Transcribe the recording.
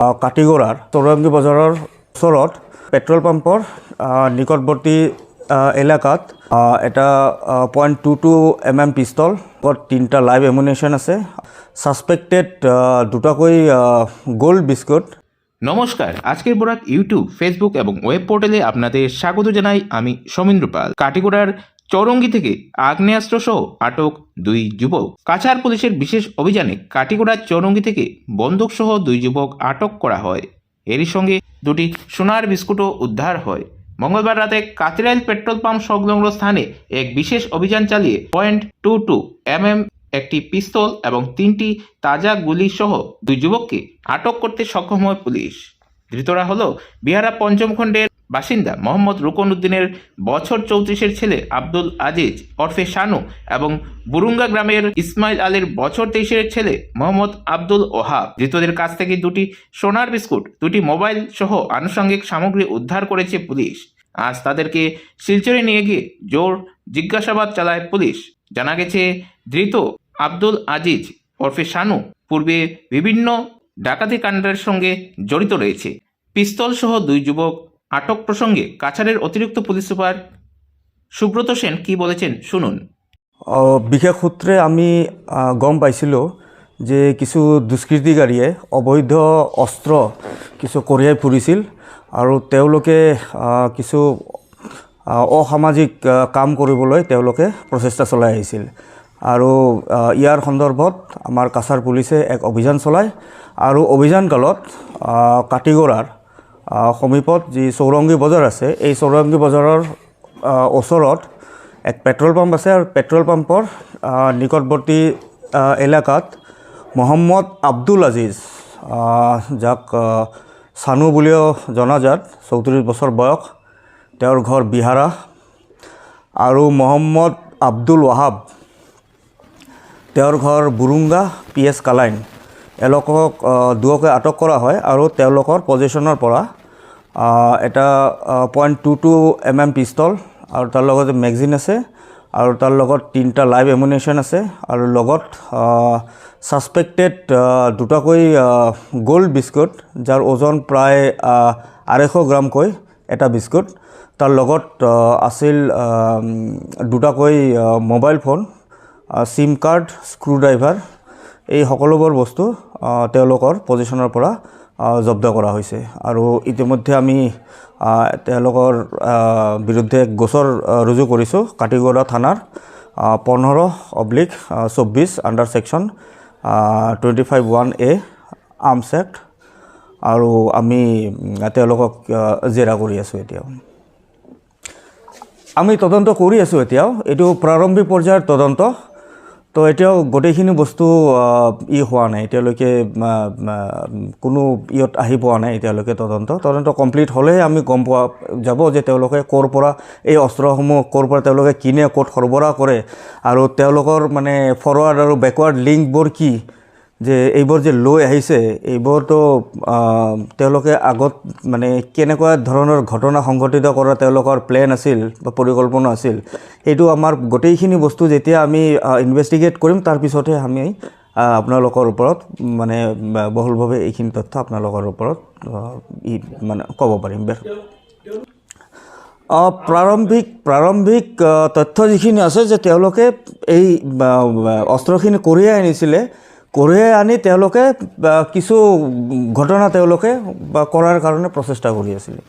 কাটিগড়াৰ চৌৰংগী বজাৰৰ ওচৰত পেট্ৰল পাম্পৰ নিকটৱৰ্তী এলেকাত এটা .22 mm পিস্তল, 3টা লাইভ এমুনেশ্যন আছে। সাসপেক্টেড দুটাকৈ গোল্ড বিস্কুট। নমস্কার, আজকের বরাক ইউটিউব, ফেসবুক এবং ওয়েব পোর্টালে আপনাদের স্বাগত জানাই। আমি সমীন্দ্র পাল। কাটিগড়ার চৌরঙ্গি থেকে আগ্নেয়াস্ত্র সহ আটক 2 যুবক। কাছাড় পুলিশের বিশেষ অভিযানে কাটিগড়ার চৌরঙ্গি থেকে বন্দুক সহ 2 যুবক আটক করা হয়। এরই সঙ্গে 2টি সোনার বিস্কুটও উদ্ধার হয়। মঙ্গলবার রাতে কাতিরাইল পেট্রোল পাম্প সংলগ্ন স্থানে এক বিশেষ অভিযান চালিয়ে .22 mm একটি পিস্তল এবং 3টি তাজা গুলি সহ 2 যুবককে আটক করতে সক্ষম হয় পুলিশ। ধৃতরা হল বিহারা পঞ্চম খণ্ডের বাসিন্দা মোহাম্মদ রুকন উদ্দিনের বছর 34-এর ছেলে আব্দুল আজিজ ওরফে শানু এবং বুরুঙ্গা গ্রামের ইসমাইল আলীর বছর 23-এর ছেলে মোহাম্মদ আব্দুল ওহাব। ধৃতদের কাছ থেকে 2টি সোনার বিস্কুট, 2টি মোবাইল সহ আনুষঙ্গিক সামগ্রী উদ্ধার করেছে পুলিশ। আজ তাদেরকে শিলচরে নিয়ে গিয়ে জোর জিজ্ঞাসাবাদ চালায় পুলিশ। জানা গেছে, ধৃত আব্দুল আজিজ ওরফে শানু পূর্বে বিভিন্ন ডাকাতি কাণ্ডের সঙ্গে জড়িত রয়েছে। পিস্তল সহ 2 যুবক আটক প্রসঙ্গে কাছাড়ের অতিরিক্ত পুলিশ সুপার সুব্রত সেন কি বলেছেন শুনুন। বিশেষ সূত্রে আমি গম পাইছিলোঁ যে কিছু দুষ্কৃতিকাৰীয়ে অবৈধ অস্ত্ৰ কিছু কঢ়িয়াই ফুৰিছিল আৰু তেওঁলোকে কিছু অসামাজিক কাম কৰিবলৈ তেওঁলোকে প্ৰচেষ্টা চলাই আহিছিল। আৰু ইয়াৰ সন্দৰ্ভত আমাৰ কাছাৰ পুলিচে এক অভিযান চলায় আৰু অভিযানকালত কাটিগড়াৰ সমীপত যি চৌৰংগী বজাৰ আছে, এই চৌৰংগী বজাৰৰ ওচৰত এক পেট্ৰল পাম্প আছে আৰু পেট্ৰল পাম্পৰ নিকটৱৰ্তী এলেকাত মোহাম্মদ আব্দুল আজিজ, যাক শানু বুলিও জনাজাত, 34 বছৰ বয়স, তেওঁৰ ঘৰ বিহাৰা, আৰু মোহাম্মদ আব্দুল ওহাব, তেওঁৰ ঘৰ বুৰুঙ্গা PS কালাইন। এওঁলোকক দুয়োকে আটক কৰা হয় আৰু তেওঁলোকৰ পজিশ্যনৰ পৰা এটা .22 mm পিস্তল আৰু তাৰ লগত মেগজিন আছে আৰু তাৰ লগত 3টা লাইভ এমুনেশ্যন আছে আৰু লগত সাসপেক্টেড দুটাকৈ গোল্ড বিস্কুট, যাৰ ওজন প্ৰায় 250 গ্ৰামকৈ এটা বিস্কুট। তাৰ লগত আছিল দুটাকৈ মোবাইল ফোন, সিম কাৰ্ড, স্ক্ৰু ড্ৰাইভাৰ। এই সকলোবোৰ বস্তু তেওঁলোকৰ পজিশ্যনৰ পৰা জব্দ কৰা হৈছে আৰু ইতিমধ্যে আমি তেওঁলোকৰ বিৰুদ্ধে গোচৰ ৰুজু কৰিছোঁ কাটিগড়া থানাৰ 15/24 under section 25(1)A arms act, আৰু আমি তেওঁলোকক জেৰা কৰি আছোঁ। এতিয়াও আমি তদন্ত কৰি আছোঁ। এতিয়াও এইটো প্ৰাৰম্ভিক পৰ্যায়ৰ তদন্ত, তো এতিয়াও গোটেইখিনি বস্তু হোৱা নাই, এতিয়ালৈকে কোনো ইয়াত আহি পোৱা নাই। এতিয়ালৈকে তদন্ত কমপ্লিট হ'লেহে আমি গম পোৱা যাব যে তেওঁলোকে ক'ৰ পৰা এই অস্ত্ৰসমূহ ক'ৰ পৰা তেওঁলোকে কিনে, ক'ত সৰবৰাহ কৰে, আৰু তেওঁলোকৰ মানে ফৰৱাৰ্ড আৰু বেকৱাৰ্ড লিংকবোৰ কি, যে এইবোৰ যে লৈ আহিছে এইবোৰতো তেওঁলোকে আগত মানে কেনেকুৱা ধৰণৰ ঘটনা সংঘটিত কৰা তেওঁলোকৰ প্লেন আছিল বা পৰিকল্পনা আছিল, এইটো আমাৰ গোটেইখিনি বস্তু যেতিয়া আমি ইনভেষ্টিগেট কৰিম তাৰপিছতহে আমি আপোনালোকৰ ওপৰত মানে বহুলভাৱে এইখিনি তথ্য আপোনালোকৰ ওপৰত মানে ক'ব পাৰিম। প্ৰাৰম্ভিক তথ্য যিখিনি আছে যে তেওঁলোকে এই অস্ত্ৰখিনি কঢ়িয়াই আনিছিলে, কঢ়িয়াই আনি তেওঁলোকে কিছু ঘটনা তেওঁলোকে কৰাৰ কাৰণে প্ৰচেষ্টা কৰি আছিলে।